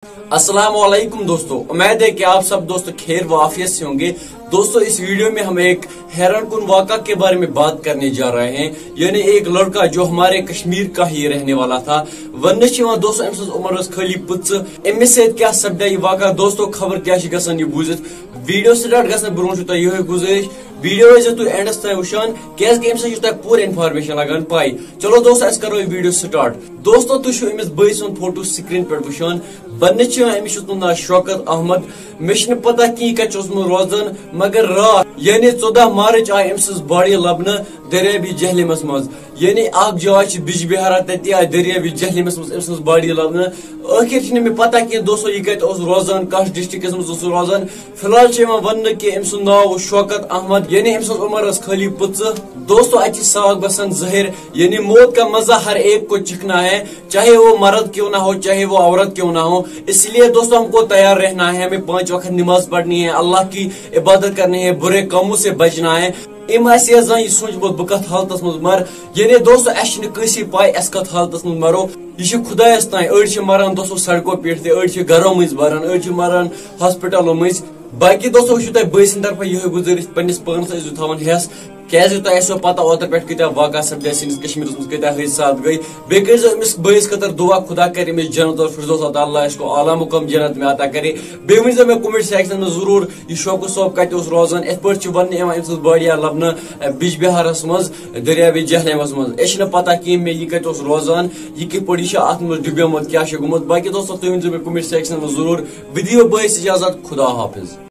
अस्सलाम वालेकुम दोस्तों, उम्मीद है कि आप सब दोस्तों खैर व आफियत से होंगे। दोस्तों इस वीडियो में हम एक हैरान कुन वाक़ा के बारे में बात करने जा रहे हैं, यानी एक लड़का जो हमारे कश्मीर का ही रहने वाला था। वन दोस्तों अम्स उम्र खाली पुच अमिस क्या सपदा यह वाक़ा दोस्तों खबर क्या गसान यह बूझित। वीडियो स्टार्ट गसन ब्रोह यह गुजारिश वीडियो तुम एंडस तक वुचान क्या पूरी इन्फॉर्मेशन लगान पाई। चलो दोस्तों अस करो वीडियो स्टार्ट। दोस्तों तुम अमिस बई सुन फोटो स्क्रीन पे वुचान। वन अमिस नाम शौकत अहमद। मे पता कहीं कत रोजान, मगर रात यानी 14 मार्च आय अम्स बॉडी लबन दरियाबी जहलिमस मज, यानी जाय बिजबिहारा तत आय दरियाबी जहलिमस मज अम्स बॉडी लबन। आखिर मे पता कह दोस्तों यह कत रोजान, कस डिस्ट्रिक्स मज रोजान। फिलहाल वन कि अम्स नाव शौकत अहमद, यानी अम्स उम्र खाली पुच। दोस्तों अत साग बसान जहिर, यानी मौत का मजा हर एक को चिकना है, चाहे वो मर्द क्यों ना हो, चाहे वो औरत क्यों ना हो। इसलिए दोस्तों हमको तैयार रहना है, हमें 5 वक्त नमाज पढ़नी है, अल्लाह की इबादत करनी है, बुरे कामों से बचना है। यह सोचबो बह कत हालत मज मर, यानी दोस्तों असी पाई अस कत हालत मज मरो। यह खुदायस तान, अड़ मरान दोस्तों सड़कों पे, अड़ घरों मज मरान, अड़ मरान हॉस्पिटलों मज। बाकी दोस्तों वो बई सद तरफ यह गुजारिश पन्निस पानस थवन हेस, क्या पता ओतर पे कत्या वाक़ा सपदे सैनिस कश्मीर मज कत्या हादसात गई। बे कर अमिस बईस खतर दुआ खुदा करे अमिस जन्नत और फिरदौस अता अल्लाह इसको आला मुकाम जन्नत में अता करे। बे वन मे कमेंट सेक्शन में जरूर यह शौक सोब कत रोजान। इत पे वन अम्स बॉडिया लबन बिजबिहारस मज दरियाबी जहलिमस मज। अ पता कहीं मे यह कत रोजान, यह कित पे अत मज डुब्योमुत क्या गुमुत। बाकी दोस्तों तुम वन मे कमेंट सेक्शन में जरूर। विदियो बईस इजाजत, खुदा हाफिज।